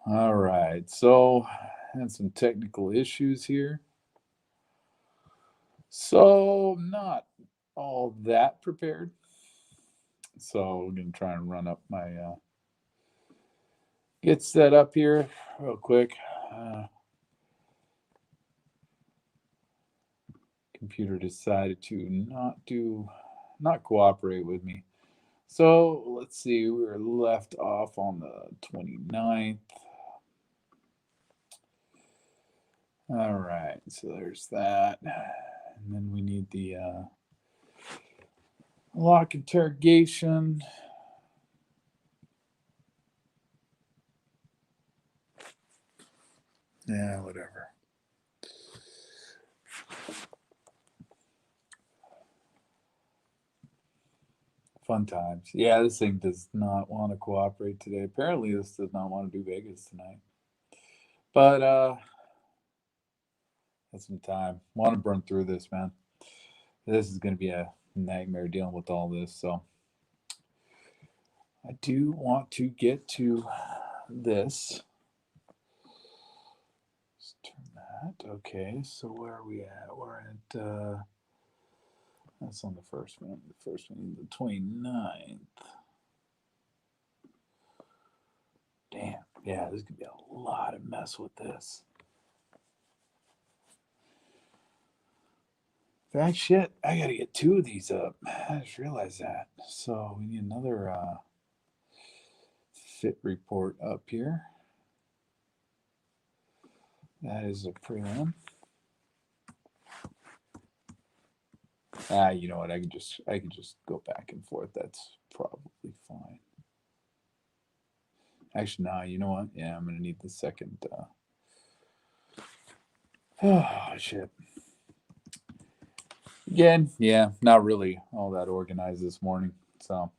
All right, so had some technical issues here. So not all that prepared. So we're gonna try and run up my get set up here real quick. Uh, Computer decided to not cooperate with me. So let's see, we were left off on the 29th. All right, so there's that. And then we need the lock interrogation. Yeah, whatever. Fun times. Yeah, this thing does not want to cooperate today. Apparently, this does not want to do Vegas tonight. But had some time. Want to burn through this, man. This is going to be a nightmare dealing with all this. So I do want to get to this. Let's turn that. Okay, so where are we at? We're at that's on the first one. The first one, the 29th. Damn. Yeah, there's gonna be a lot of mess with this. In fact, shit, I gotta get two of these up. I just realized that. So we need another fit report up here. That is a prelim. You know what? I can just go back and forth. That's probably fine. Actually, nah. You know what? Yeah, I'm gonna need the second. Oh shit. Again, yeah, not really all that organized this morning. So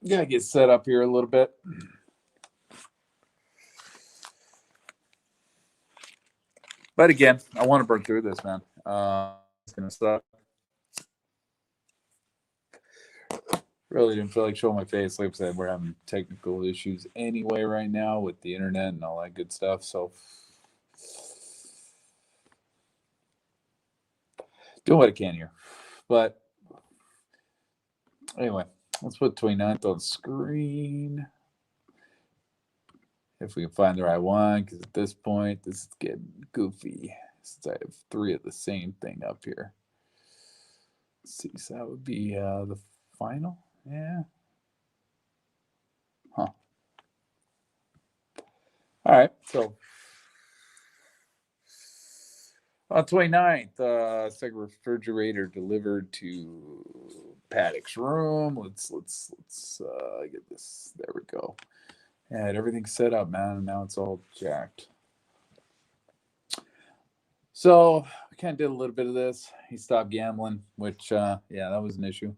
gotta get set up here a little bit. But again, I want to burn through this, man. It's gonna suck. Really didn't feel like showing my face. Like I said, we're having technical issues anyway right now with the internet and all that good stuff. So doing what I can here. But anyway, let's put 29th on the screen. If we can find the right one, because at this point, this is getting goofy. Since I have three of the same thing up here. Let's see, so that would be the final. Yeah. Huh. All right. So on 29th, second refrigerator delivered to Paddock's room. Let's get this. There we go. Had everything set up, man. Now it's all jacked. So we kind of did a little bit of this. He stopped gambling, which yeah, that was an issue.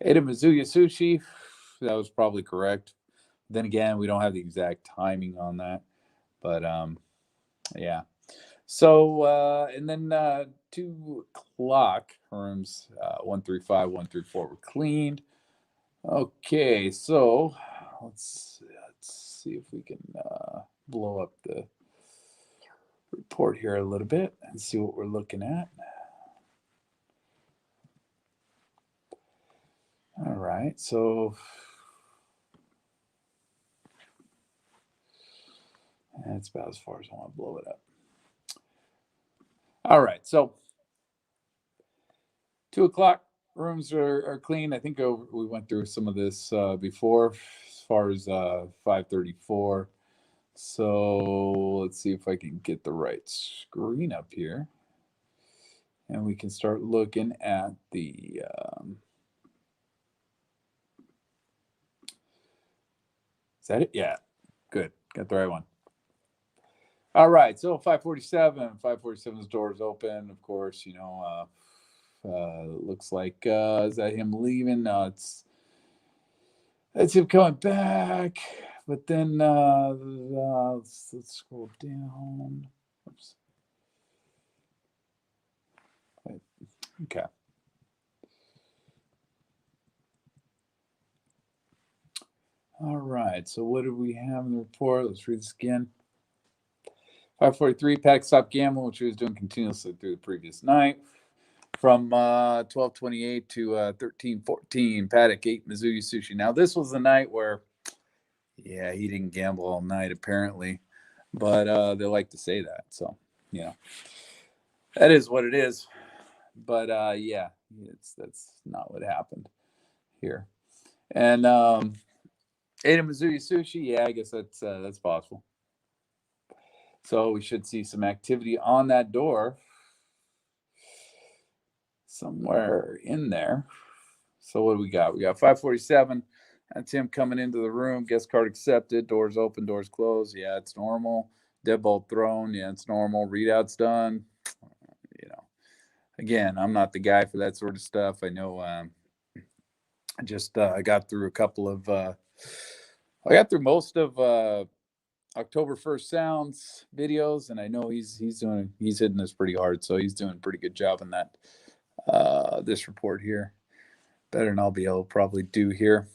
Ate a Mizuya sushi. That was probably correct. Then again, we don't have the exact timing on that, but yeah. So and then 2 o'clock rooms 135, 134 were cleaned. Okay, so let's see if we can blow up the report here a little bit and see what we're looking at. All right, so that's about as far as I want to blow it up. All right, so 2 o'clock rooms are clean. I think we went through some of this before, as far as 534. So let's see if I can get the right screen up here, and we can start looking at the. Is that it? Yeah, good. Got the right one. All right, so 547. 547's doors open. Of course, you know. Looks like is that him leaving? No, it's him coming back. But then let's scroll down. Oops. Wait. Okay. All right. So what do we have in the report? Let's read this again. 5:43, Paddock stopped gambling, which he was doing continuously through the previous night. From 12:28 to 13:14, Paddock ate Mizuki sushi. Now, this was the night where, yeah, he didn't gamble all night, apparently. But they like to say that. So, you know, that is what it is. But yeah, that's not what happened here. And ate a Mizuki sushi. Yeah, I guess that's possible. So we should see some activity on that door somewhere in there. So what do we got? We got 5:47. That's him coming into the room. Guest card accepted. Doors open. Doors closed. Yeah, it's normal. Deadbolt thrown. Yeah, it's normal. Readout's done. You know, again, I'm not the guy for that sort of stuff. I know. I just I got through a couple of. I got through most of October 1st Sounds videos, and I know he's hitting this pretty hard, so he's doing a pretty good job in that. This report here, better than I'll be able to probably do here.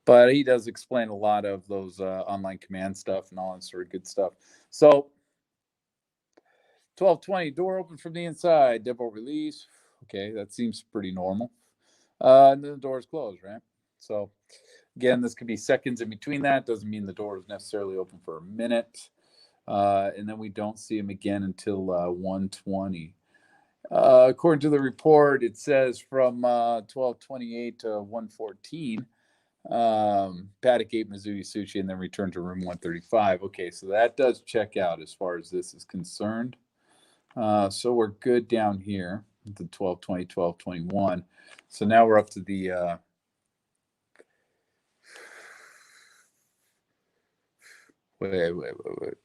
But he does explain a lot of those online command stuff and all that sort of good stuff. So 12:20, door open from the inside, deadbolt release. Okay, that seems pretty normal. And then the door is closed, right? So again, this could be seconds in between that. Doesn't mean the door is necessarily open for a minute. And then we don't see him again until 1:20. According to the report, it says from 12:28 to 1:14. Paddock ate Mizuki sushi and then returned to room 135. Okay, so that does check out as far as this is concerned. So we're good down here to 12:20, 12:21. So now we're up to the wait.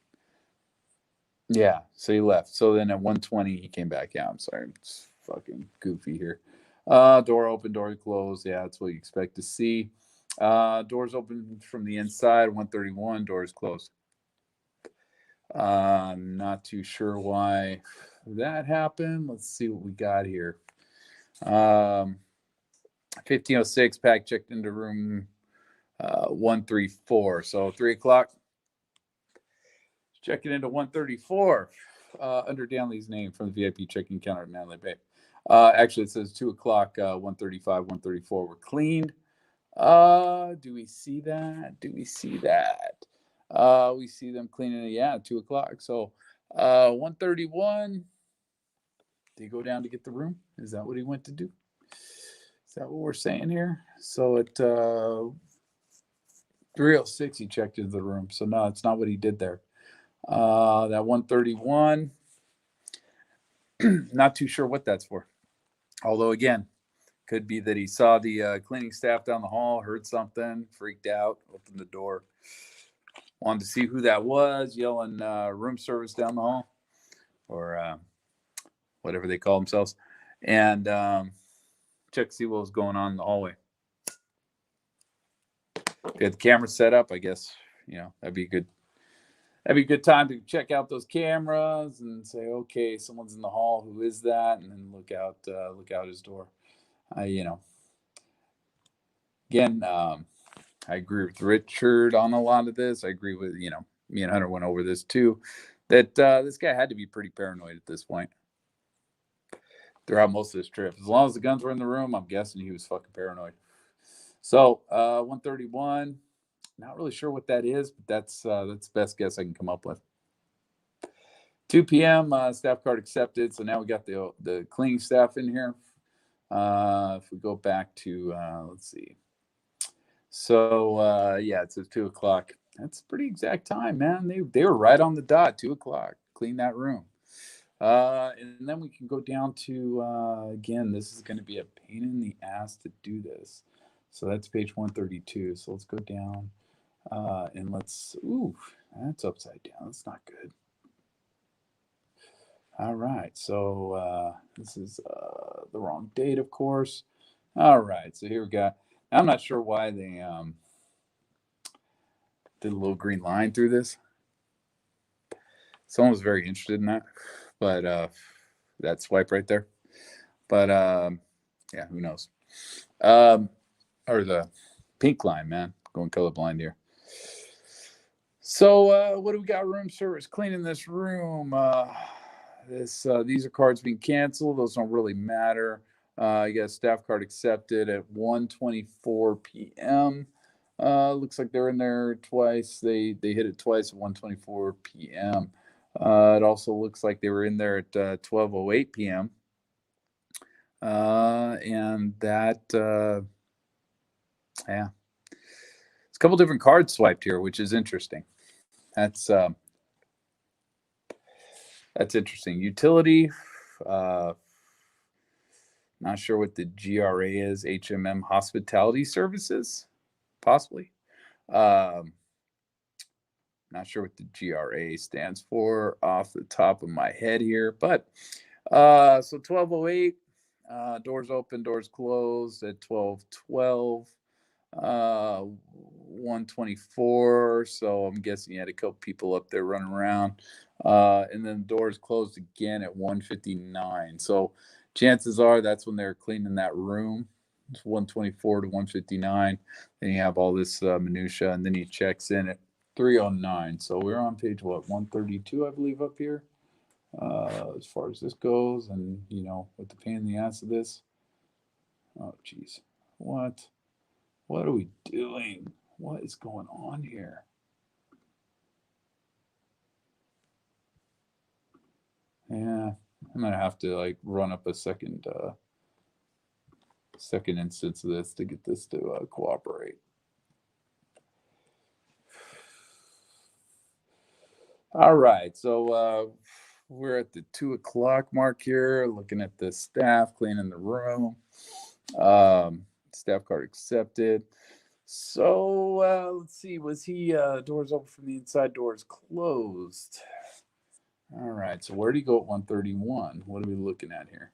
Yeah, so he left. So then at 1:20 he came back out. I'm sorry, it's fucking goofy here. Door open, door closed. Yeah, that's what you expect to see. Doors open from the inside. 1:31. Doors closed. Not too sure why that happened. Let's see what we got here. 15:06. Pack checked into room 134. So 3 o'clock. Checking into 134. Under Danley's name from the VIP check-in counter at Mandalay Bay. Actually, it says 2 o'clock, 135, 134 were cleaned. Do we see that? Do we see that? We see them cleaning it. Yeah, 2 o'clock. So 131. Did he go down to get the room? Is that what he went to do? Is that what we're saying here? So at 3:06, he checked into the room. So no, it's not what he did there. That 131. Not too sure what that's for. Although, again, could be that he saw the cleaning staff down the hall, heard something, freaked out, opened the door, wanted to see who that was, yelling room service down the hall, or whatever they call themselves, and check to see what was going on in the hallway. If you had the camera set up, I guess, that'd be good. That'd be a good time to check out those cameras and say, okay, someone's in the hall. Who is that? And then look out his door. Again, I agree with Richard on a lot of this. I agree with, me and Hunter went over this too, that this guy had to be pretty paranoid at this point throughout most of this trip. As long as the guns were in the room, I'm guessing he was fucking paranoid. So 131, not really sure what that is, but that's the best guess I can come up with. 2 p.m. Staff card accepted. So now we got the cleaning staff in here. If we go back to let's see. So yeah, it says 2 o'clock. That's a pretty exact time, man. They were right on the dot. 2 o'clock. Clean that room. And then we can go down to again. This is going to be a pain in the ass to do this. So that's page 132. So let's go down and let's. Ooh, that's upside down. That's not good. All right. So this is the wrong date, of course. All right. So here we go. I'm not sure why they did a little green line through this. Someone was very interested in that, but that swipe right there. But yeah, who knows? Or the pink line, man. going colorblind here. So what do we got? Room service, cleaning this room. These are cards being canceled. Those don't really matter. You got a staff card accepted at 1:24 p.m. Looks like they're in there twice. They hit it twice at 1:24 p.m. It also looks like they were in there at 12:08 p.m. And that, yeah, it's a couple different cards swiped here, which is interesting. That's interesting. Utility, not sure what the GRA is. HMM Hospitality Services, possibly. Not sure what the GRA stands for off the top of my head here, but so 12:08, doors open, doors closed at 12:12. 1:24, so I'm guessing you had a couple people up there running around, and then the doors closed again at 1:59. So chances are that's when they're cleaning that room. It's 1:24 to 1:59. Then you have all this minutia, and then he checks in at 3:09. So we're on page 132, I believe, up here, as far as this goes, and with the pain in the ass of this. Oh, geez, what are we doing? What is going on here? Yeah, I'm gonna have to run up a second instance of this to get this to cooperate. All right, so we're at the 2 o'clock mark here, looking at the staff cleaning the room. Staff card accepted. So let's see, was he doors open from the inside, doors closed? All right, so where did he go at 1:31? What are we looking at here?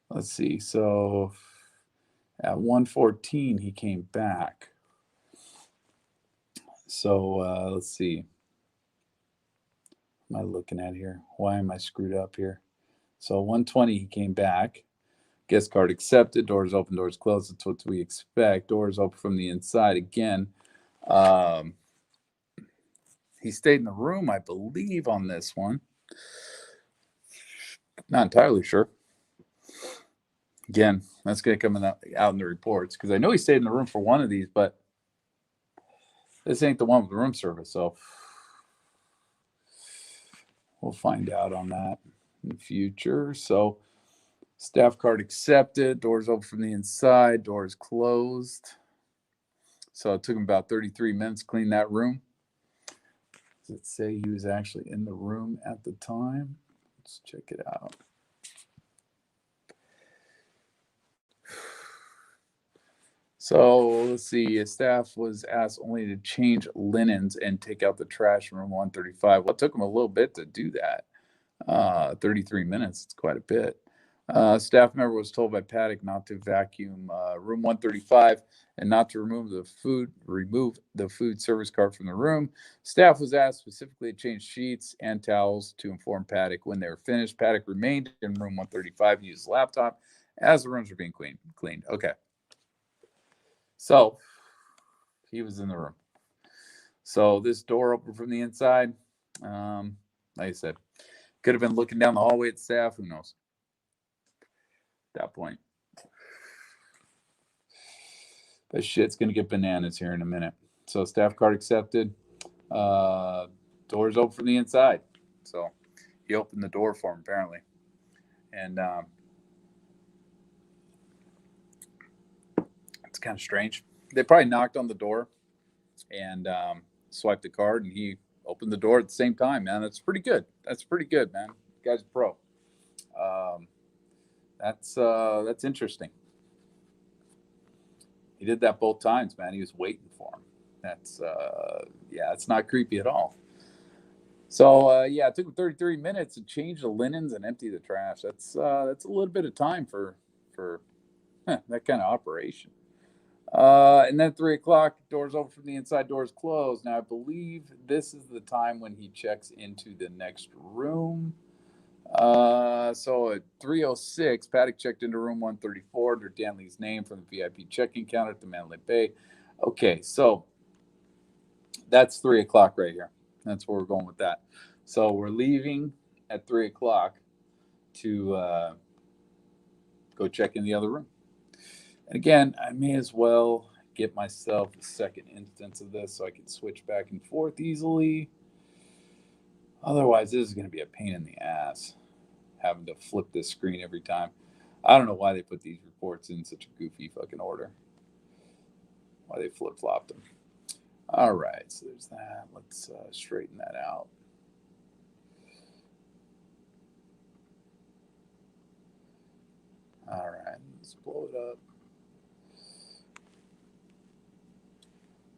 Let's see, so at 1:14 he came back. So let's see. What am I looking at here? Why am I screwed up here? So 1:20 he came back. Guest card accepted. Doors open, doors closed. That's what we expect. Doors open from the inside again. He stayed in the room, I believe, on this one. Not entirely sure. Again, that's going to come out in the reports, because I know he stayed in the room for one of these, but this ain't the one with the room service. So we'll find out on that in the future. So staff card accepted. Doors open from the inside. Doors closed. So it took him about 33 minutes to clean that room. Does it say he was actually in the room at the time? Let's check it out. So let's see. Staff was asked only to change linens and take out the trash from room 135. Well, it took him a little bit to do that. 33 minutes. It's quite a bit. Staff member was told by Paddock not to vacuum room 135 and not to remove the food service cart from the room. Staff was asked specifically to change sheets and towels to inform Paddock when they were finished. Paddock remained in room 135 and used his laptop as the rooms were being cleaned. Okay. So he was in the room. So this door opened from the inside. Like I said, could have been looking down the hallway at staff. Who knows? At that point. But shit's going to get bananas here in a minute. So staff card accepted. Doors open from the inside. So he opened the door for him, apparently. And it's kind of strange. They probably knocked on the door and swiped the card, and he opened the door at the same time, man. That's pretty good. That's pretty good, man. The guy's a pro. That's interesting. He did that both times, man. He was waiting for him. That's it's not creepy at all. So it took him 33 minutes to change the linens and empty the trash. That's a little bit of time for that kind of operation. And then 3 o'clock, doors open from the inside, doors closed. Now I believe this is the time when he checks into the next room. So at 3:06, Paddock checked into room 134 under Danley's name from the VIP check-in counter at the Mandalay Bay. Okay, so that's 3 o'clock right here. That's where we're going with that. So we're leaving at 3 o'clock to go check in the other room. And again, I may as well get myself a second instance of this so I can switch back and forth easily. Otherwise, this is going to be a pain in the ass having to flip this screen every time. I don't know why they put these reports in such a goofy fucking order. Why they flip-flopped them. All right, so there's that. Let's straighten that out. All right, let's blow it up.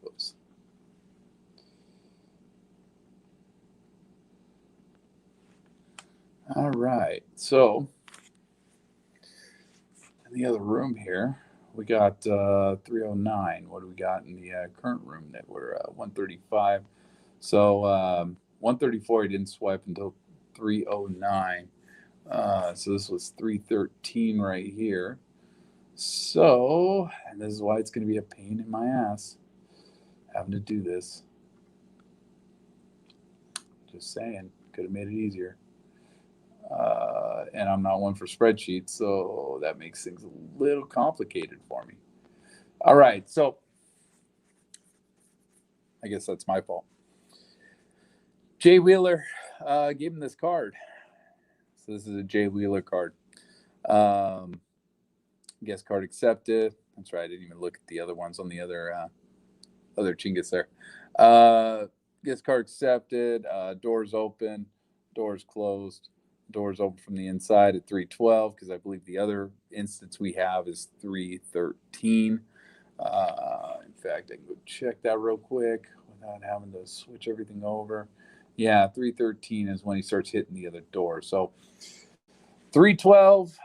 Whoops. All right, so in the other room here, we got 309. What do we got in the current room that we're 135? So 134, he didn't swipe until 309. So this was 313 right here. So, and this is why it's going to be a pain in my ass having to do this. Just saying, could have made it easier. And I'm not one for spreadsheets, so that makes things a little complicated for me. All right, so I guess that's my fault. Jay Wheeler gave him this card. So this is a Jay Wheeler card. Guest card accepted. That's right. I didn't even look at the other ones on the other chingus there. Guest card accepted. Doors open. Doors closed. Doors open from the inside at 312 because I believe the other instance we have is 313. In fact, I can go check that real quick without having to switch everything over. Yeah, 313 is when he starts hitting the other door. So 312,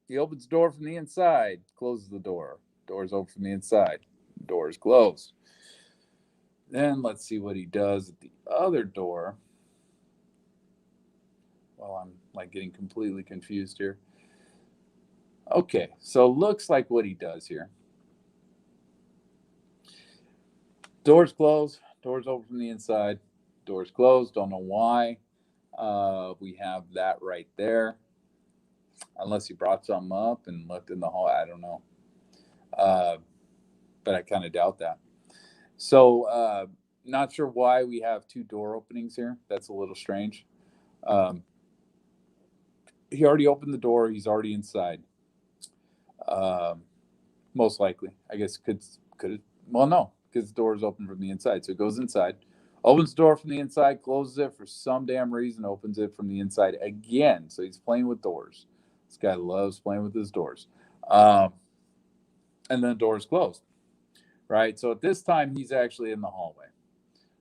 he opens the door from the inside, closes the door. Doors open from the inside. Doors closed. Then let's see what he does at the other door. Well, I'm like getting completely confused here. Okay, so looks like what he does here. Doors closed, doors open from the inside, doors closed. Don't know why we have that right there. Unless he brought something up and left in the hall. I don't know. But I kind of doubt that. So, not sure why we have two door openings here. That's a little strange. He already opened the door. He's already inside. Most likely, I guess could well, no, because the door is open from the inside, so it goes inside, opens the door from the inside, closes it for some damn reason, opens it from the inside again. So he's playing with doors. This guy loves playing with his doors. And then the door is closed, right? So at this time, he's actually in the hallway.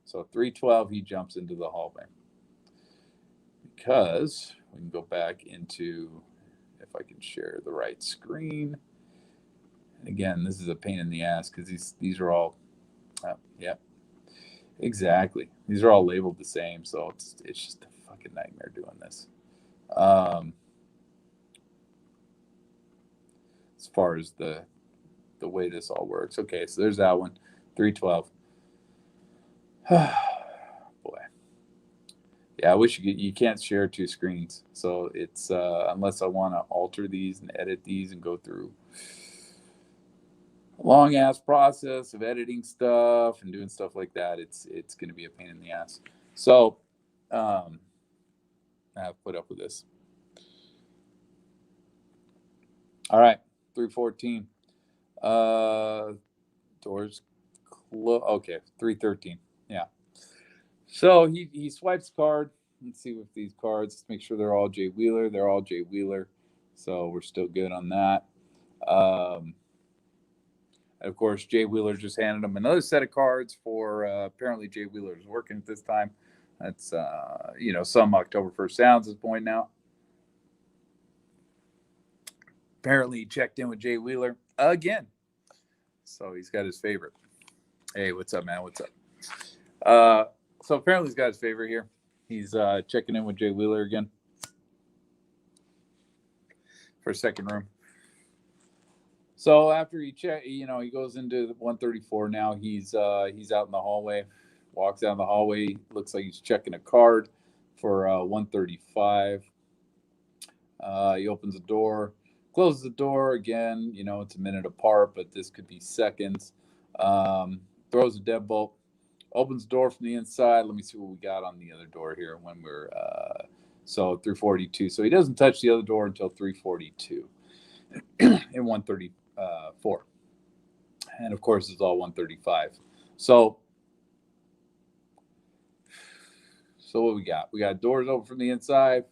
So 312, he jumps into the hallway because we can go back into, if I can share the right screen. Again, this is a pain in the ass because these are all, yeah, exactly. These are all labeled the same, so it's just a fucking nightmare doing this. As far as the way this all works. Okay, so there's that one, 312. Boy, yeah, I wish you can't share two screens. So it's unless I want to alter these and edit these and go through long ass process of editing stuff and doing stuff like that. It's going to be a pain in the ass. So I have to put up with this. All right, 314. Doors close. Okay, 313. Yeah. So he swipes card. Let's see with these cards. Let's make sure they're all Jay Wheeler. They're all Jay Wheeler. So we're still good on that. And of course, Jay Wheeler just handed him another set of cards for apparently Jay Wheeler is working at this time. That's, some October 1st sounds is pointing out. Apparently, he checked in with Jay Wheeler again. So he's got his favorite. Hey, what's up, man? What's up? So apparently he's got his favorite here. He's checking in with Jay Wheeler again for second room. So after he he goes into 134. Now he's out in the hallway. Walks down the hallway. Looks like he's checking a card for 135. He opens the door, closes the door again. It's a minute apart, but this could be seconds. Throws a deadbolt, opens the door from the inside. Let me see what we got on the other door here when we're so 342. So he doesn't touch the other door until 342 in 134. And of course, it's all 135. So what we got? We got doors open from the inside.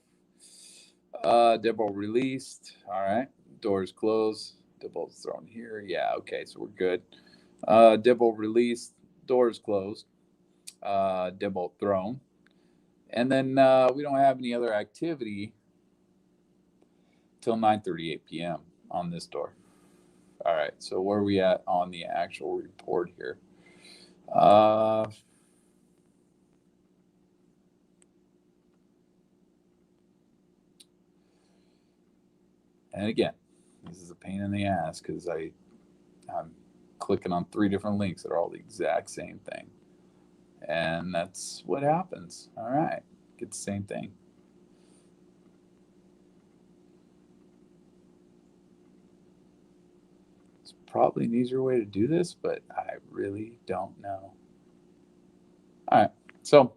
Deadbolt released. All right. Doors closed. Deadbolt's thrown here. Yeah. Okay. So we're good. Deadbolt released. Doors closed. Deadbolt thrown. And then we don't have any other activity till 9:38 p.m. on this door. All right. So where are we at on the actual report here? And again, this is a pain in the ass because I'm clicking on 3 different links that are all the exact same thing. And that's what happens. All right. Get the same thing. It's probably an easier way to do this, but I really don't know. All right. So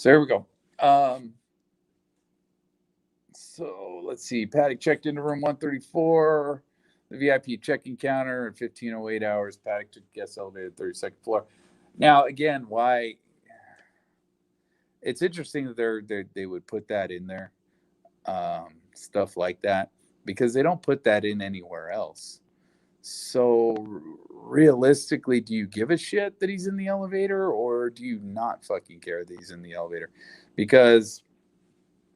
there we go. So let's see. Paddock checked into room 134. The VIP check-in counter at 15:08 hours. Paddock took guest elevator 32nd floor. Now, again, why? It's interesting that they would put that in there, stuff like that, because they don't put that in anywhere else. So realistically, do you give a shit that he's in the elevator, or do you not fucking care that he's in the elevator? Because,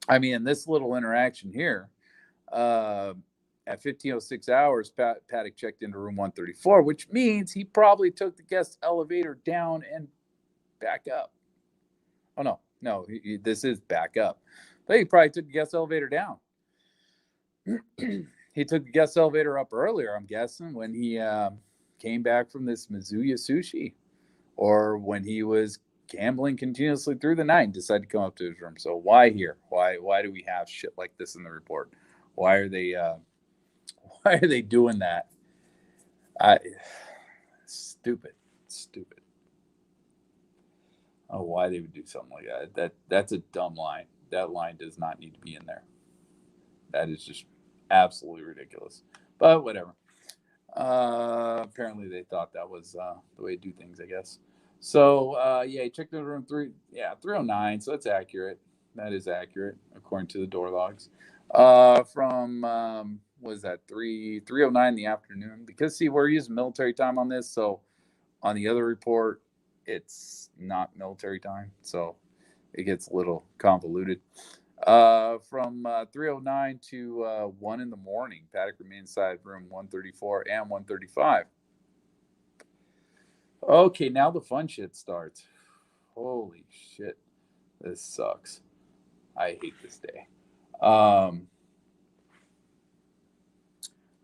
I mean, this little interaction here, at 15:06 hours, Paddock checked into room 134, which means he probably took the guest elevator down and back up. Oh, no, this is back up. But he probably took the guest elevator down. He took the guest elevator up earlier, I'm guessing, when he came back from this Mizuya sushi, or when he was gambling continuously through the night and decided to come up to his room. So why here? Why do we have shit like this in the report? Why are they doing that? Stupid. Oh, why they would do something like that? That's a dumb line. That line does not need to be in there. That is just absolutely ridiculous. But whatever. Apparently they thought that was the way to do things, I guess. So he checked in room 309. So that's accurate. That is accurate according to the door logs. From what is that, 3:09 in the afternoon? Because see, we're using military time on this, so on the other report, it's not military time, so it gets a little convoluted. From 3:09 to 1 in the morning, Paddock remained inside room 134 and 135. Okay, now the fun shit starts. Holy shit, this sucks. I hate this day.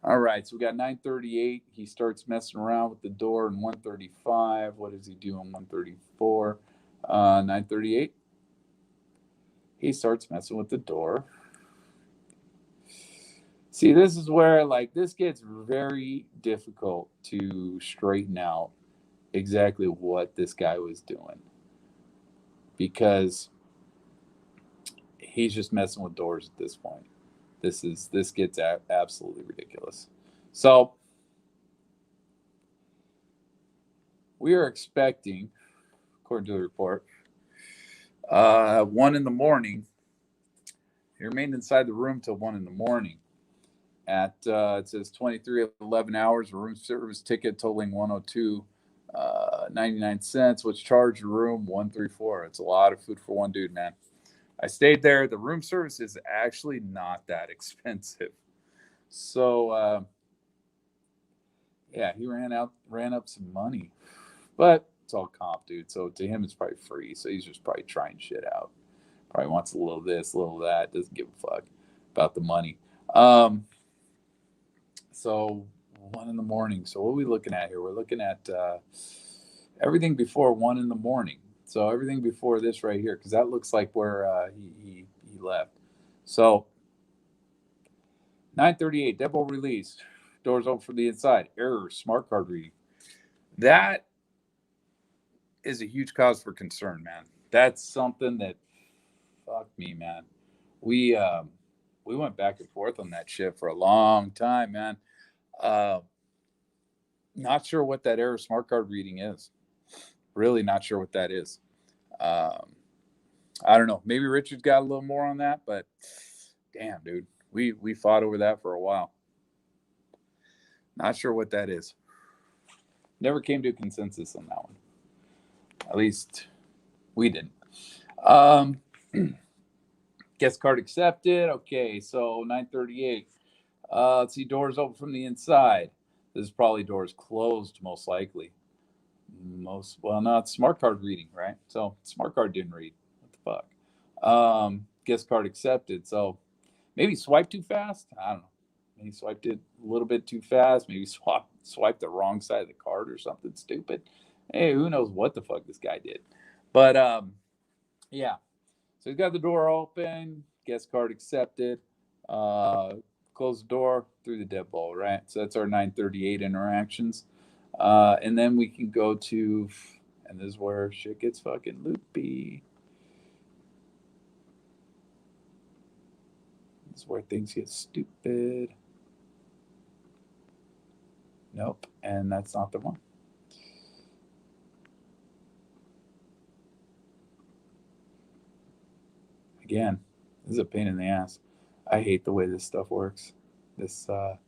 All right, so we got 9:38. He starts messing around with the door in 135. What does he do in 134? 9:38. He starts messing with the door. See, this is where this gets very difficult to straighten out exactly what this guy was doing, because he's just messing with doors at this point. This gets absolutely ridiculous. So we are expecting, according to the report, 1 in the morning. He remained inside the room till 1 in the morning. At it says 23:11 hours, a room service ticket totaling 102.99 cents was charged in room 134. It's a lot of food for one dude, man. I stayed there. The room service is actually not that expensive. So Yeah, he ran up some money, but it's all comp, dude. So to him, it's probably free. So he's just probably trying shit out. Probably wants a little this, a little that. Doesn't give a fuck about the money. Um, so 1 in the morning. So what are we looking at here? We're looking at everything before 1 in the morning. So everything before this right here, because that looks like where he left. So 9:38, depot released. Doors open from the inside. Error, smart card reading. That is a huge cause for concern, man. That's something that fuck me, man. We um we went back and forth on that shit for a long time, man. Uh, Not sure what that error smart card reading is. Really not sure what that is. Um, I don't know. Maybe Richard's got a little more on that, but damn, dude, we fought over that for a while. Not sure what that is. Never came to a consensus on that one. At least we didn't. Um, Guest card accepted. Okay, so 9:38. Let's see, doors open from the inside. This is probably doors closed, most likely. Not smart card reading, right? So smart card didn't read. What the fuck? Guest card accepted. So maybe swipe too fast. I don't know. Maybe swiped it a little bit too fast. Maybe swiped the wrong side of the card or something stupid. Hey, who knows what the fuck this guy did? But yeah. So he's got the door open. Guest card accepted. Uh, Close the door through the deadbolt. Right. So that's our 9:38 interactions. And then we can go to, and this is where shit gets fucking loopy. This is where things get stupid. Nope, and that's not the one. Again, this is a pain in the ass. I hate the way this stuff works. This, all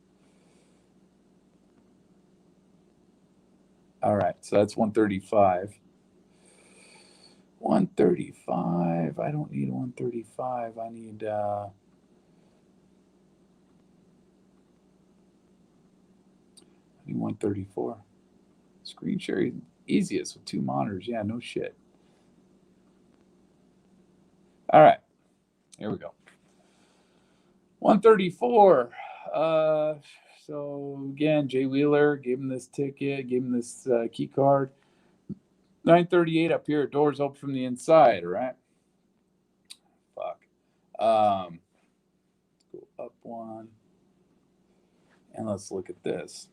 right, so that's 135. 135. I don't need 135. I need 134. Screen sharing easiest with two monitors. Yeah, no shit. All right, here we go. 134. Uh, so again, Jay Wheeler gave him this ticket, gave him this key card. 9:38 up here. Doors open from the inside. Right. Fuck. Let's go up one, and let's look at this.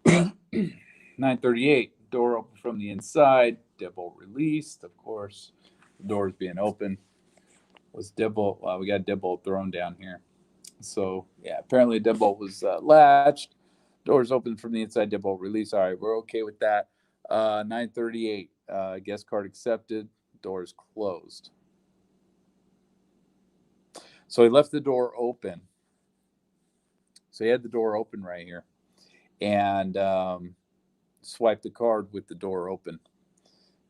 9:38. Door open from the inside. Deadbolt released. Of course, the doors being open was deadbolt. We got deadbolt thrown down here. So yeah, apparently deadbolt was latched. Doors open from the inside. Deadbolt release. All right, we're okay with that. 9:38. Guest card accepted. Doors closed. So he left the door open. So he had the door open right here, and swiped the card with the door open.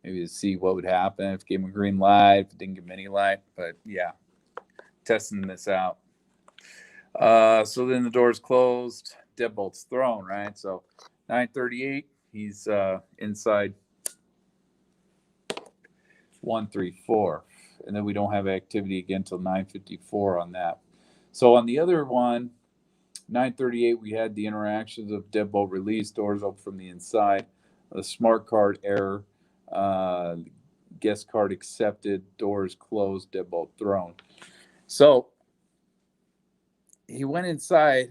Maybe to see what would happen if it gave him a green light, if it didn't give him any light. But yeah, testing this out. So then the door's closed, deadbolt's thrown, right? So 9:38, he's inside 134, and then we don't have activity again until 9:54 on that. So on the other one, 9:38, we had the interactions of deadbolt release, doors open from the inside, the smart card error, uh, guest card accepted, doors closed, deadbolt thrown. So he went inside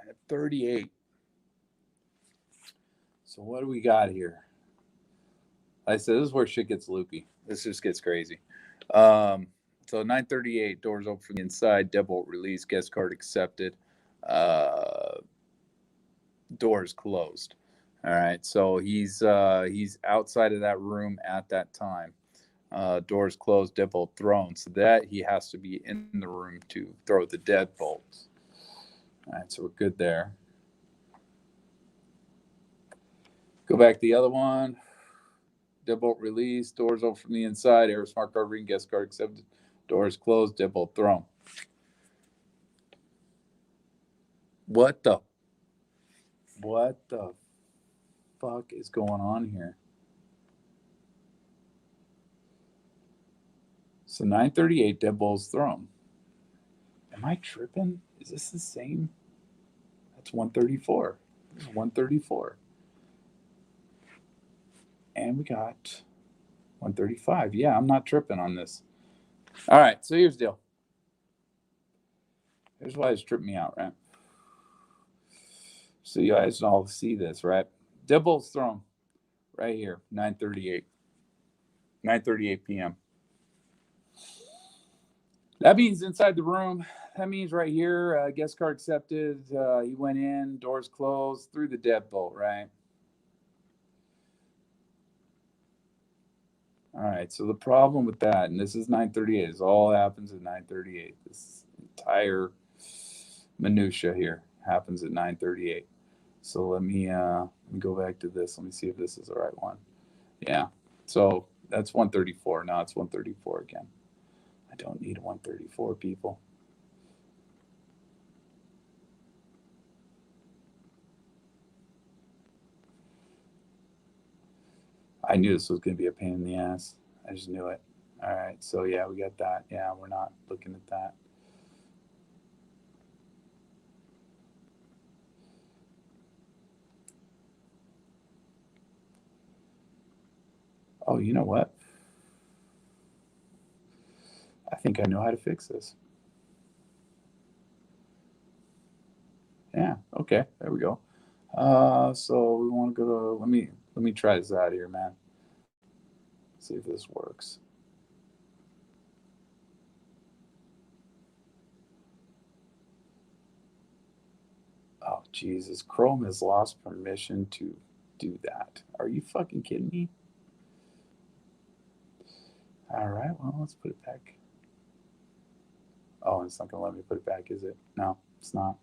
at 38. So what do we got here? Like I said, this is where shit gets loopy. This just gets crazy. Um, so 9:38, doors open from the inside, deadbolt release, guest card accepted, uh, doors closed. All right, so he's outside of that room at that time. Doors closed, deadbolt thrown. So that he has to be in the room to throw the deadbolts. All right, so we're good there. Go back to the other one. Deadbolt released, doors open from the inside, air smart card reading, guest card accepted, doors closed, deadbolt thrown. What the? What the fuck is going on here? So 938 deadbolt's thrown. Am I tripping? Is this the same? That's 134. This is 134. And we got 135. Yeah, I'm not tripping on this. All right, so here's the deal. Here's why it's tripping me out, right? So you guys all see this, right? Deadbolt's thrown right here, 938. 9:38 p.m. That means inside the room. That means right here, guest card accepted. He went in, doors closed, through the deadbolt, right? All right. So the problem with that, and this is 9:38. This all happens at 9:38. This entire minutia here happens at 9:38. So let me go back to this. Let me see if this is the right one. Yeah. So that's 134. Now it's 134 again. I don't need 134, people. I knew this was going to be a pain in the ass. I just knew it. All right. So yeah, we got that. Yeah, we're not looking at that. Oh, you know what? I think I know how to fix this. Yeah. Okay. There we go. So we want to go to. Let me try this out here, man. See if this works. Oh Jesus! Chrome has lost permission to do that. Are you fucking kidding me? All right. Well, let's put it back. Oh, it's not gonna let me put it back, is it? No, it's not.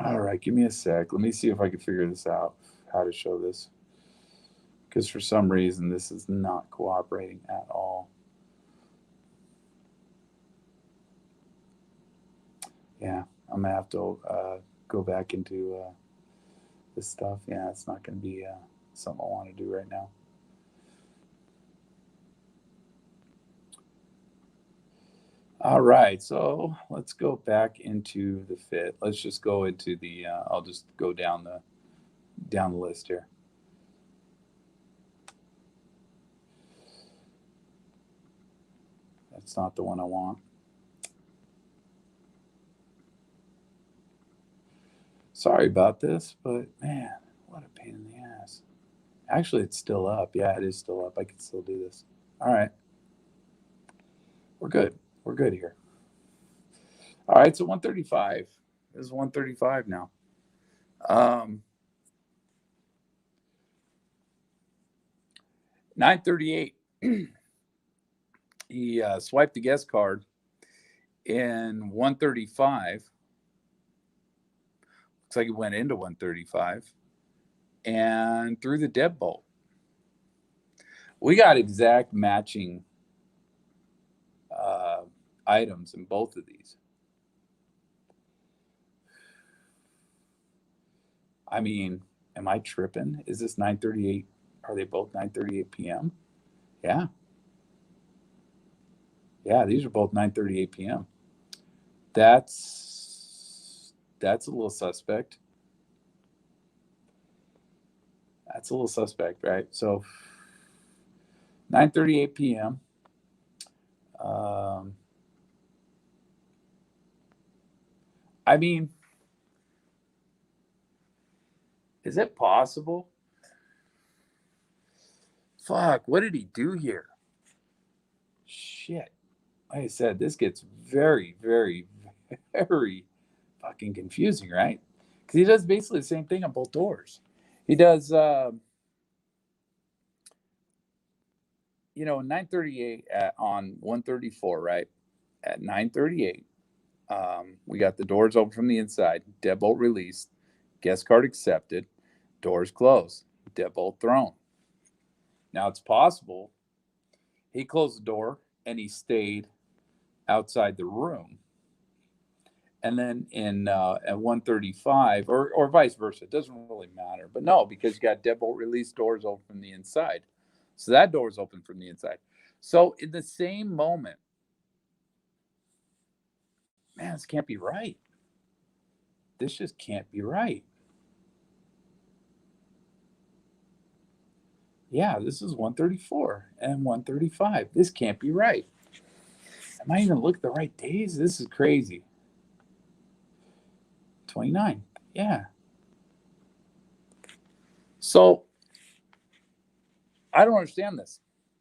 All right, give me a sec. Let me see if I can figure this out, how to show this. Because for some reason, this is not cooperating at all. Yeah, I'm going to have to go back into this stuff. Yeah, it's not going to be something I want to do right now. All right, so let's go back into the fit. Let's just go into the. I'll just go down the list here. That's not the one I want. Sorry about this, but man, what a pain in the ass. Actually, it's still up. Yeah, it is still up. I can still do this. All right, we're good. We're good here. All right, so 135. This is 135 now. 938. He swiped the guest card in 135. Looks like he went into 135 and threw the deadbolt. We got exact matching items in both of these. I mean, am I tripping? Is this 9:38? Are they both 9:38 p.m.? Yeah. Yeah, these are both 9:38 p.m. That's a little suspect. That's a little suspect, right? So 9:38 p.m. I mean, is it possible? Fuck, what did he do here? Shit. Like I said, this gets very, very, very fucking confusing, right? Because he does basically the same thing on both doors. He does, 9:38 on 134, right? At 9:38, we got the doors open from the inside, deadbolt released, guest card accepted, doors closed, deadbolt thrown. Now it's possible he closed the door and he stayed outside the room And then in at 135, or vice versa, it doesn't really matter. But no, because you got deadbolt release, doors open from the inside. So that door is open from the inside. So in the same moment, man, this can't be right. This just can't be right. Yeah, this is 134 and 135. This can't be right. Am I even looking at the right days? This is crazy. 29. Yeah. So I don't understand this.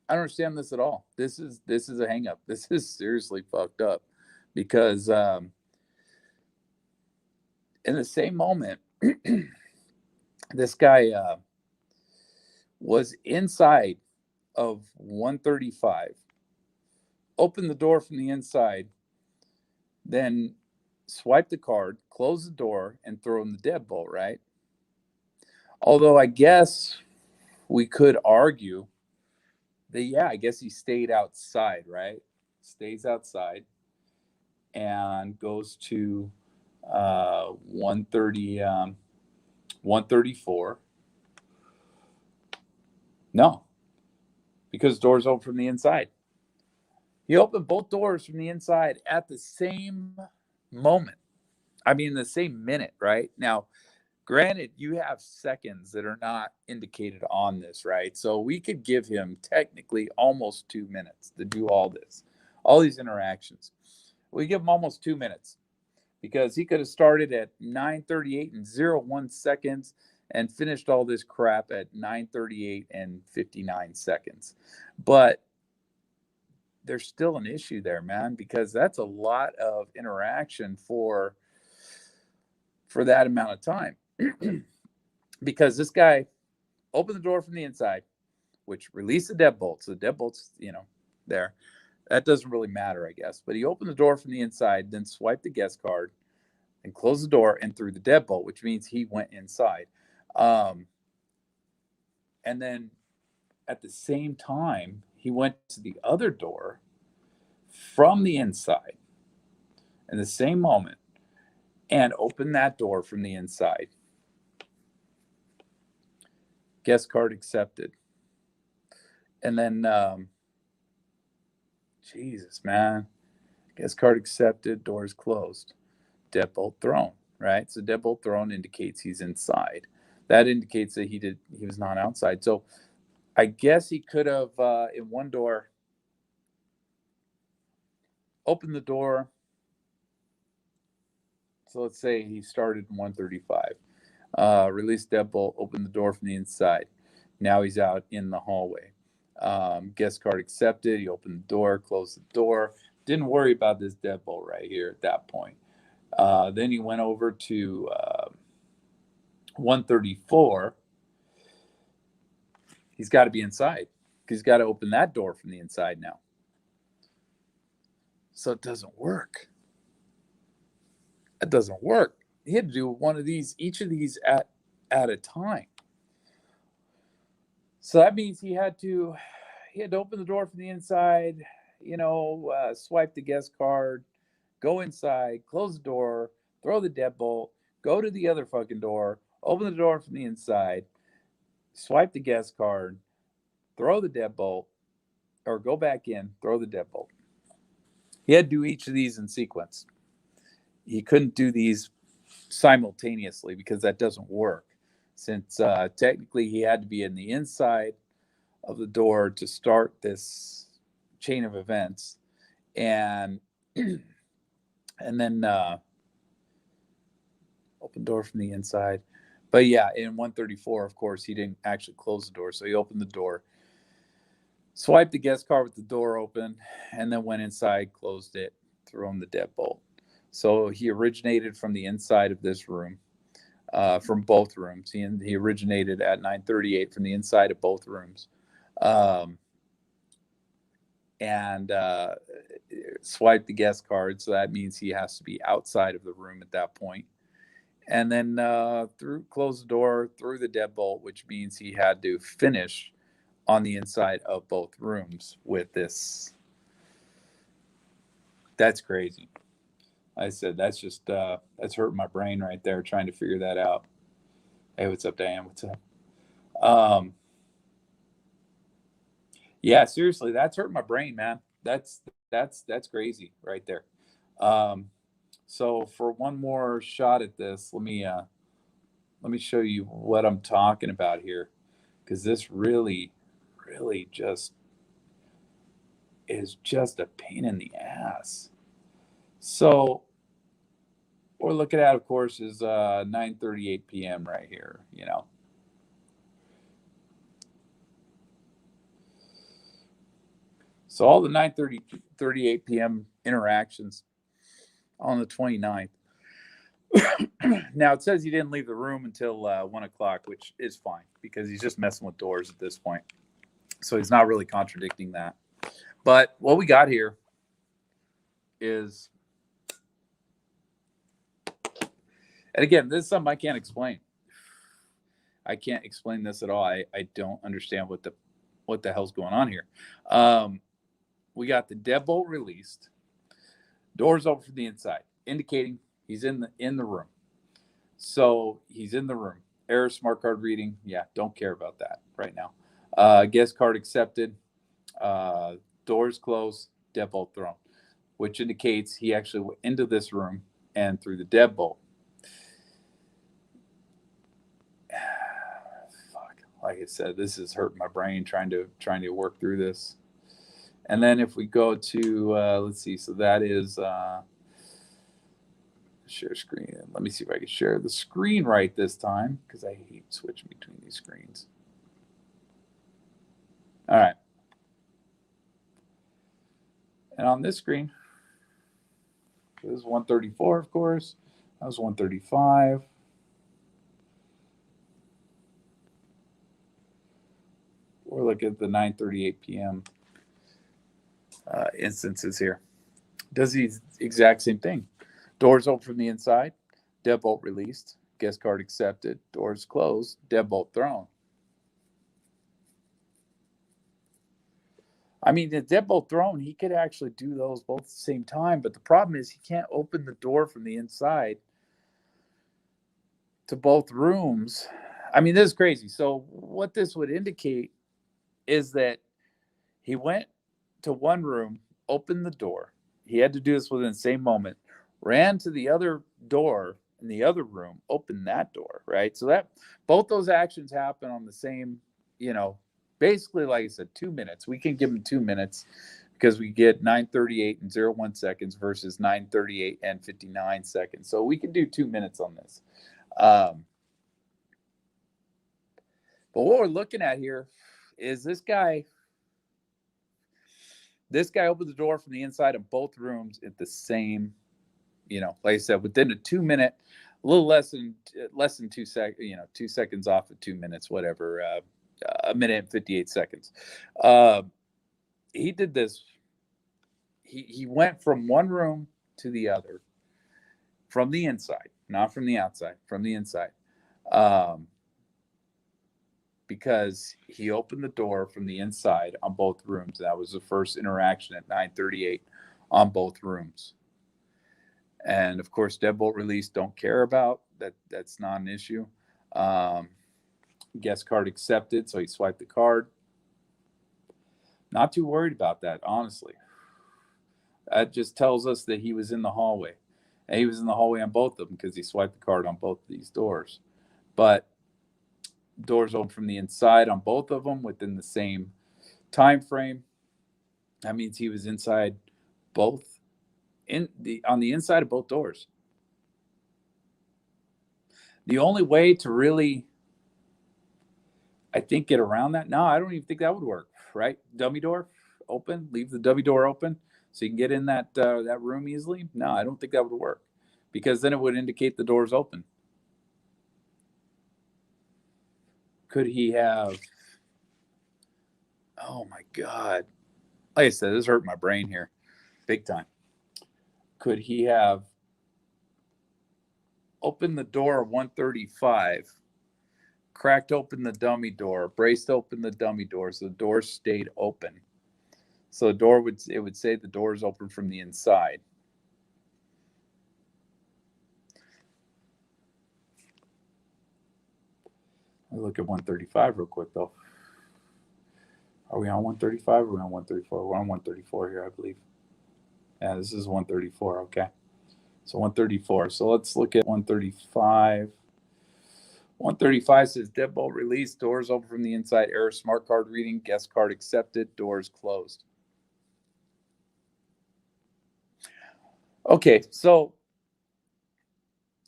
I don't understand this at all. This is a hang up. This is seriously fucked up because in the same moment, this guy was inside of 135, opened the door from the inside, then swipe the card, close the door, and throw in the deadbolt, right? Although I guess we could argue that, yeah, I guess he stayed outside, right? Stays outside and goes to 130, 134. No, because doors open from the inside. He opened both doors from the inside at the same moment. I mean, the same minute, right? Now, granted, you have seconds that are not indicated on this, right? So we could give him technically almost 2 minutes to do all this, all these interactions. We give him almost 2 minutes because he could have started at 9:38 and 01 seconds and finished all this crap at 9:38 and 59 seconds. But there's still an issue there, man, because that's a lot of interaction for that amount of time. Because this guy opened the door from the inside, which released the deadbolt. So the deadbolt's, there. That doesn't really matter, I guess. But he opened the door from the inside, then swiped the guest card and closed the door and threw the deadbolt, which means he went inside. And then at the same time, he went to the other door from the inside in the same moment and opened that door from the inside. Guest card accepted. And then, Jesus, man. Guest card accepted, doors closed. Deadbolt thrown, right? So deadbolt thrown indicates he's inside. That indicates that he was not outside. So I guess he could have, in one door, opened the door. So let's say he started in 135. Released deadbolt, opened the door from the inside. Now he's out in the hallway. Guest card accepted. He opened the door, closed the door. Didn't worry about this deadbolt right here at that point. Then he went over to 134. He's got to be inside because he's got to open that door from the inside now. So it doesn't work. It doesn't work. He had to do one of these, each of these at a time. So that means he had to open the door from the inside, swipe the guest card, go inside, close the door, throw the deadbolt, go to the other fucking door, open the door from the inside, swipe the guest card, throw the deadbolt, or go back in, throw the deadbolt. He had to do each of these in sequence. He couldn't do these simultaneously because that doesn't work, since technically he had to be in the inside of the door to start this chain of events, and then open door from the inside. But yeah, in 134, of course, he didn't actually close the door, so he opened the door, swiped the guest card with the door open, and then went inside, closed it, threw in the deadbolt. So he originated from the inside of this room, from both rooms. He originated at 9:38 from the inside of both rooms, and swiped the guest card. So that means he has to be outside of the room at that point. And then closed the door, threw the deadbolt, which means he had to finish on the inside of both rooms with this. That's crazy. I said, that's just, that's hurting my brain right there trying to figure that out. Hey, what's up, Diane? What's up? Yeah, seriously, that's hurting my brain, man. That's crazy right there. Um, so for one more shot at this, let me show you what I'm talking about here, because this really, really just is just a pain in the ass. So what we're looking at, of course, is 9:38 p.m. right here. So all the 9:38 p.m. interactions on the 29th. Now it says he didn't leave the room until 1 o'clock, which is fine because he's just messing with doors at this point. So he's not really contradicting that. But what we got here is, and again, this is something I can't explain. I can't explain this at all. I don't understand what the hell's going on here. We got the deadbolt released, doors open from the inside, indicating he's in the room. So he's in the room. Error smart card reading. Yeah, don't care about that right now. Guest card accepted. Doors closed. Deadbolt thrown, which indicates he actually went into this room and through the deadbolt. Fuck. Like I said, this is hurting my brain trying to work through this. And then if we go to let's see, so that is share screen. Let me see if I can share the screen right this time, because I hate switching between these screens. All right. And on this screen, this is 134, of course. That was 135. We're looking at the 9:38 p.m. Instances here. Does the exact same thing. Doors open from the inside, deadbolt released, guest card accepted, doors closed, deadbolt thrown. I mean, the deadbolt thrown, he could actually do those both at the same time, but the problem is he can't open the door from the inside to both rooms. I mean, this is crazy. So what this would indicate is that he went to one room, opened the door. He had to do this within the same moment, ran to the other door in the other room, opened that door, right? So that both those actions happen on the same, basically, like I said, 2 minutes. We can give him 2 minutes because we get 9:38 and 01 seconds versus 9:38 and 59 seconds. So we can do 2 minutes on this. But what we're looking at here is this guy opened the door from the inside of both rooms at the same, like I said, within a 2 minute, a little less than 2 seconds, 2 seconds off of 2 minutes, whatever, a minute and 58 seconds. He did this. He went from one room to the other from the inside, not from the outside, from the inside. Because he opened the door from the inside on both rooms. That was the first interaction at 9:38 on both rooms. And of course, deadbolt release, don't care about that. That's not an issue. Guest card accepted, so he swiped the card. Not too worried about that, honestly. That just tells us that he was in the hallway. And he was in the hallway on both of them because he swiped the card on both of these doors. But doors open from the inside on both of them within the same time frame. That means he was inside both on the inside of both doors. The only way to really, I think, get around that, no, I don't even think that would work, right? Dummy door open, leave the dummy door open so you can get in that room easily. No, I don't think that would work, because then it would indicate the door's open. Could he have, oh my God, like I said, this hurt my brain here big time. Could he have opened the door 135, cracked open the dummy door, braced open the dummy door so the door stayed open? So the door would say the door is open from the inside. Let me look at 135 real quick, though. Are we on 135 or are we on 134? We're on 134 here, I believe. Yeah, this is 134. Okay. So 134. So let's look at 135. 135 says deadbolt release, doors open from the inside, error, smart card reading, guest card accepted, doors closed. Okay, so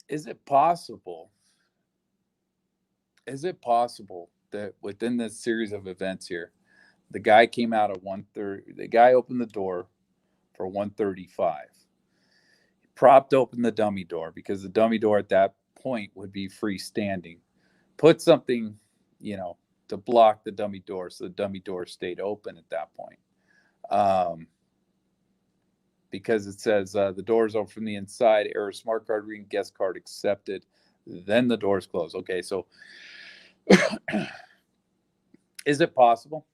is it possible that within this series of events here, the guy came out at 130, the guy opened the door for 135, propped open the dummy door because the dummy door at that point would be freestanding, put something, to block the dummy door so the dummy door stayed open at that point. Because it says the doors open from the inside, error, smart card reading, guest card accepted, then the doors close. Okay, so is it possible?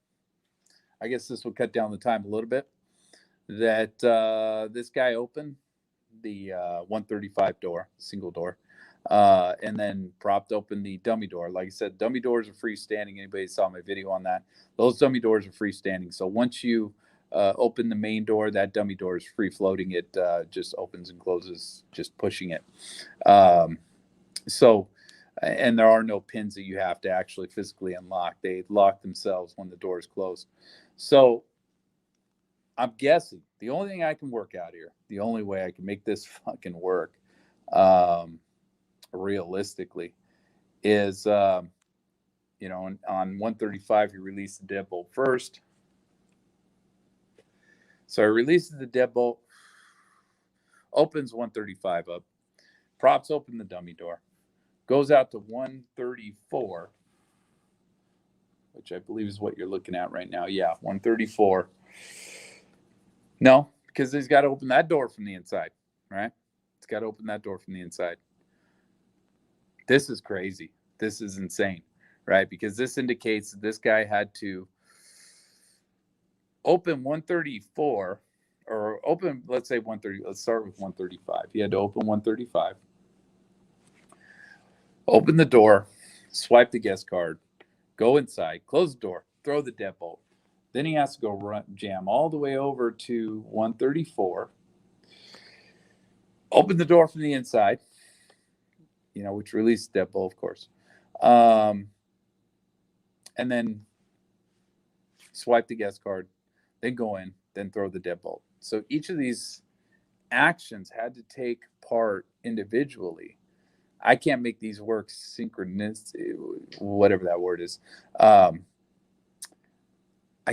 I guess this will cut down the time a little bit. That this guy opened the 135 door, single door, and then propped open the dummy door. Like I said, dummy doors are freestanding. Anybody saw my video on that? Those dummy doors are freestanding. So once you open the main door, that dummy door is free floating. It just opens and closes, just pushing it. And there are no pins that you have to actually physically unlock. They lock themselves when the door is closed. So I'm guessing the only thing I can work out here, the only way I can make this fucking work realistically is, on 135, you release the deadbolt first. So it releases the deadbolt, opens 135 up, props open the dummy door, goes out to 134, which I believe is what you're looking at right now. Yeah, 134. No, because he's got to open that door from the inside, right? It's got to open that door from the inside. This is crazy. This is insane, right? Because this indicates that this guy had to open 134 or open, let's say 130. Let's start with 135. He had to open 135, open the door, swipe the guest card, go inside, close the door, throw the deadbolt. Then he has to go jam all the way over to 134, open the door from the inside, which released the deadbolt, of course, and then swipe the guest card, then go in, then throw the deadbolt. So each of these actions had to take part individually. I can't make these work synchronous, whatever that word is. I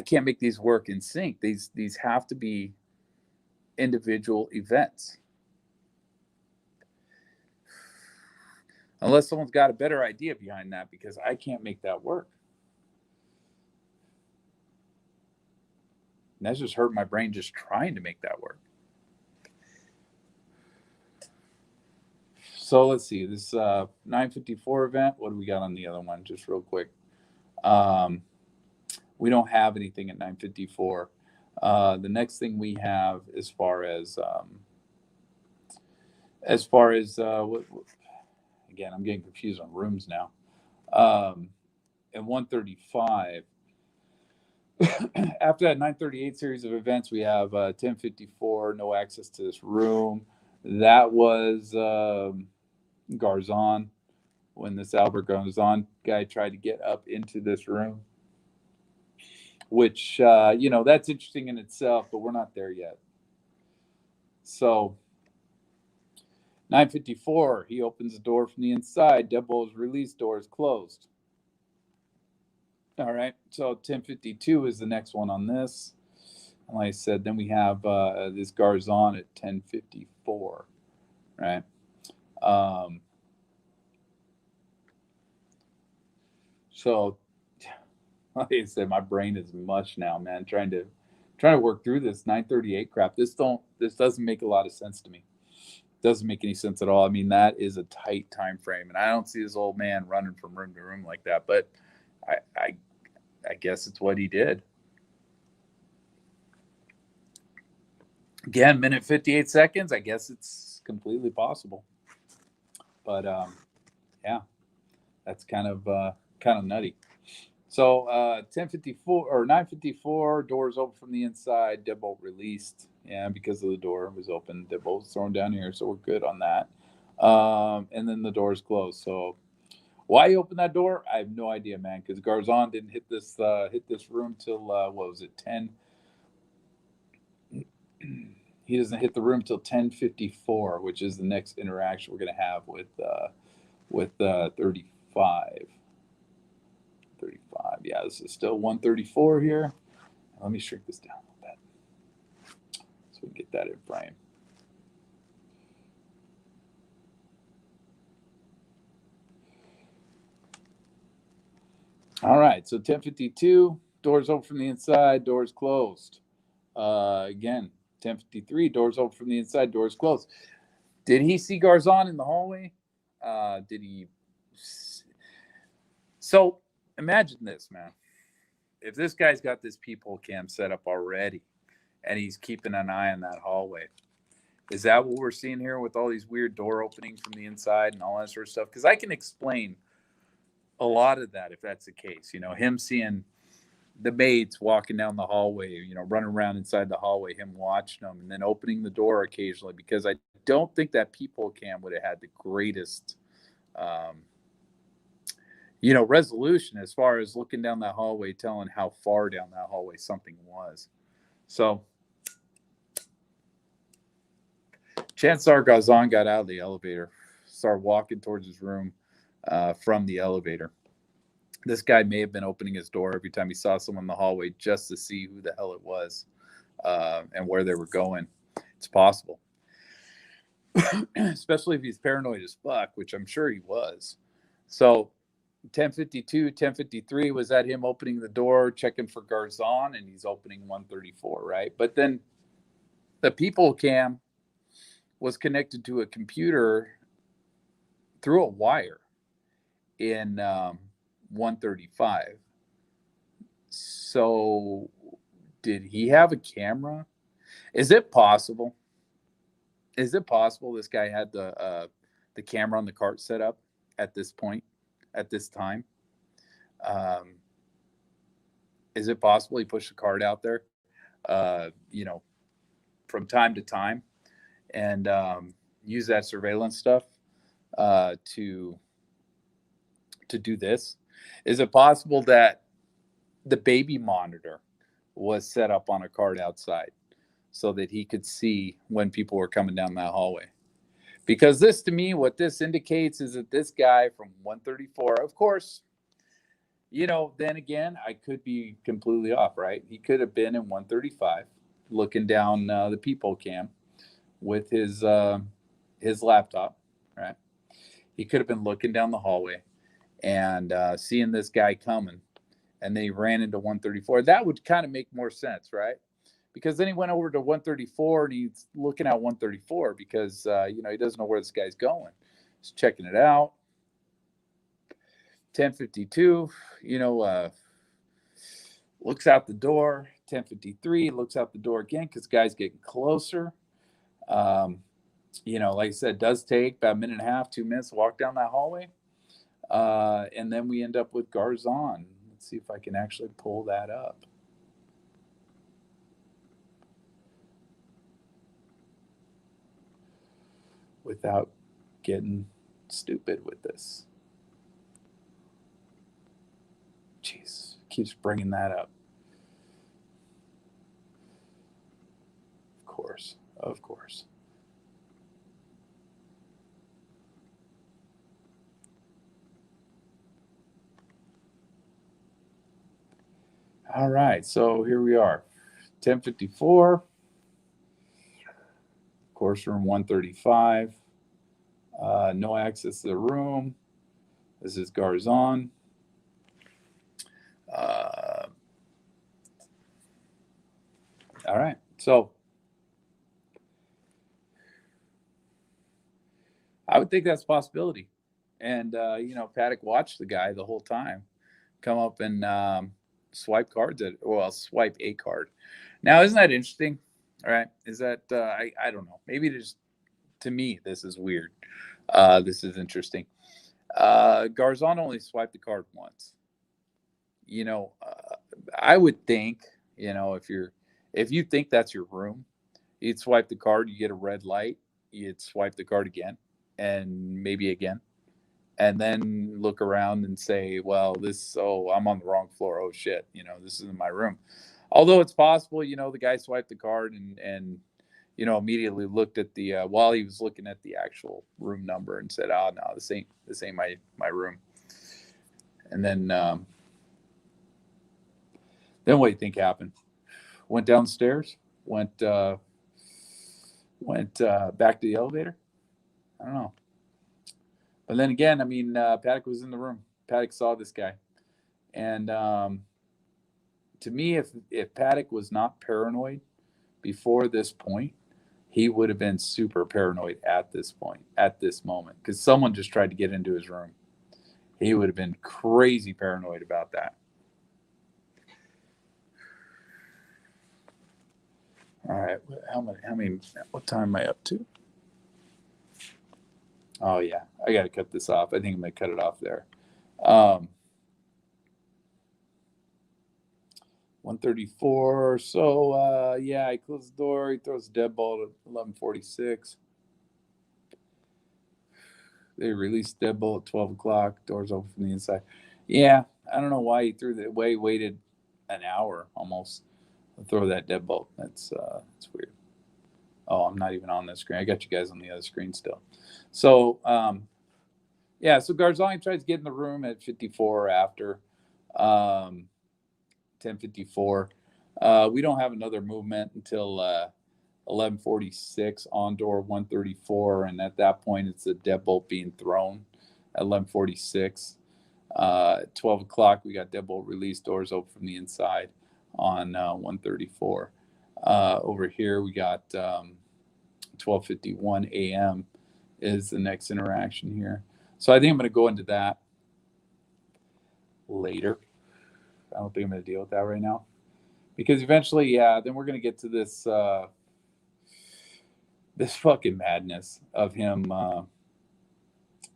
can't make these work in sync. These have to be individual events. Unless someone's got a better idea behind that, because I can't make that work. And that's just hurt my brain just trying to make that work. So let's see, this 954 event, what do we got on the other one? Just real quick. We don't have anything at 954. The next thing we have as far as again, I'm getting confused on rooms now. At 135, after that 938 series of events, we have 1054, no access to this room. That was Garzon, when this Albert Garzon guy tried to get up into this room, which, that's interesting in itself, but we're not there yet. So 954, he opens the door from the inside. Deadbolt is released, door is closed. All right, so 1052 is the next one on this. And like I said, then we have this Garzon at 1054, right? So, like I said, my brain is mush now, man. Trying to work through this 938 crap. This doesn't make a lot of sense to me. Doesn't make any sense at all. I mean, that is a tight time frame, and I don't see this old man running from room to room like that. But I guess it's what he did. Again, minute 58 seconds. I guess it's completely possible. But yeah, that's kind of kind of nutty. So 10:54 or 9:54, doors open from the inside. Deadbolt released. Yeah, because of the door was open. Deadbolt was thrown down here, so we're good on that. And then the doors closed. So why he opened that door, I have no idea, man. Because Garzon didn't hit this room till what was it, 10? He doesn't hit the room till 10:54, which is the next interaction we're gonna have with 35. 35. Yeah, this is still 134 here. Let me shrink this down a little bit so we can get that in frame. All right, so 10:52, doors open from the inside, doors closed. Again, 10:53, doors open from the inside, doors closed. Did he see Garzon in the hallway? Did he? So imagine this, man. If this guy's got this peephole cam set up already and he's keeping an eye on that hallway, is that what we're seeing here with all these weird door openings from the inside and all that sort of stuff? Because I can explain a lot of that if that's the case. You know, him seeing the maids walking down the hallway, you know, running around inside the hallway, him watching them, and then opening the door occasionally, because I don't think that peephole cam would have had the greatest, resolution as far as looking down that hallway, telling how far down that hallway something was. So, chances are Gazan got out of the elevator, started walking towards his room from the elevator. This guy may have been opening his door every time he saw someone in the hallway just to see who the hell it was and where they were going. It's possible. Especially if he's paranoid as fuck, which I'm sure he was. So 10:52, 10:53 was that him opening the door, checking for Garzon, and he's opening 134, right? But then the people cam was connected to a computer through a wire in 135. So did he have a camera? Is it possible? Is it possible this guy had the camera on the cart set up at this point, at this time? Is it possible he pushed the cart out there, from time to time, and use that surveillance stuff to do this? Is it possible that the baby monitor was set up on a cart outside so that he could see when people were coming down that hallway? Because this, to me, what this indicates is that this guy from 134, of course, then again, I could be completely off, right? He could have been in 135 looking down the peephole cam with his laptop, right? He could have been looking down the hallway and seeing this guy coming, and then he ran into 134. That would kind of make more sense, right? Because then he went over to 134 and he's looking at 134 because, he doesn't know where this guy's going. He's checking it out. 10:52, looks out the door. 10:53, looks out the door again because the guy's getting closer. Like I said, does take about a minute and a half, 2 minutes to walk down that hallway. And then we end up with Garzon. Let's see if I can actually pull that up. Without getting stupid with this. Jeez, keeps bringing that up. Of course. All right, so here we are. 10:54. Course room 135. No access to the room. This is Garzon. All right, so I would think that's a possibility. And, Paddock watched the guy the whole time come up and swipe cards swipe a card. Now, isn't that interesting? All right. Is that, I don't know. Maybe just to me, this is weird. This is interesting. Garzon only swiped the card once. I would think, if you think that's your room, you'd swipe the card, you get a red light, you'd swipe the card again and maybe again, and then look around and say, well, I'm on the wrong floor. Oh shit, this isn't my room. Although it's possible, the guy swiped the card and immediately looked at the while he was looking at the actual room number and said, "Oh no, this ain't my room." And then what do you think happened? Went downstairs, went back to the elevator. I don't know. But then again, I mean, Paddock was in the room. Paddock saw this guy, and to me, if Paddock was not paranoid before this point, he would have been super paranoid at this point, at this moment, because someone just tried to get into his room. He would have been crazy paranoid about that. All right, what time am I up to? Oh yeah, I got to cut this off. I think I'm gonna cut it off there. 134. So yeah, I close the door. He throws a dead ball at 11:46. They released dead ball at 12 o'clock. Doors open from the inside. Yeah, I don't know why he threw that. Way waited an hour almost to throw that dead bolt. That's weird. Oh, I'm not even on this screen. I got you guys on the other screen still. So yeah, so Garzani tries to get in the room at 54 after 10:54. We don't have another movement until 11:46 on door 134, and at that point it's a deadbolt being thrown at 11:46. At 12 o'clock we got deadbolt release, doors open from the inside on 134. Over here we got 12:51 a.m. is the next interaction here. So I think I'm going to go into that later. I don't think I'm going to deal with that right now, because eventually, yeah, then we're going to get to this this fucking madness of him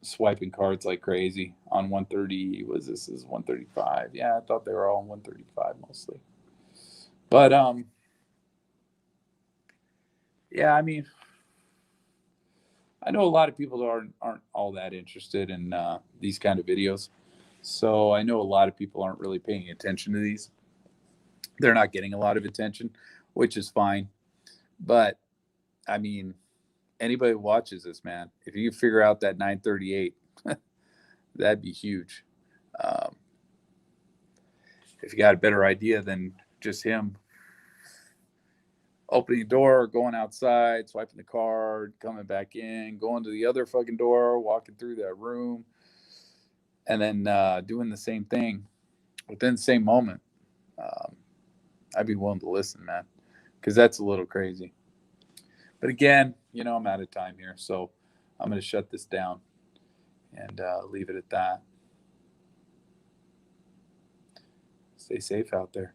swiping cards like crazy on 130. This is 135? Yeah, I thought they were all on 135 mostly. But yeah, I mean, I know a lot of people aren't all that interested in these kind of videos. So I know a lot of people aren't really paying attention to these. They're not getting a lot of attention, which is fine. But I mean, anybody who watches this, man, if you figure out that 938, that'd be huge. Um, if you got a better idea than just him opening the door, going outside, swiping the card, coming back in, going to the other fucking door, walking through that room, and then doing the same thing within the same moment, I'd be willing to listen, man, because that's a little crazy. But again, I'm out of time here, so I'm going to shut this down and leave it at that. Stay safe out there.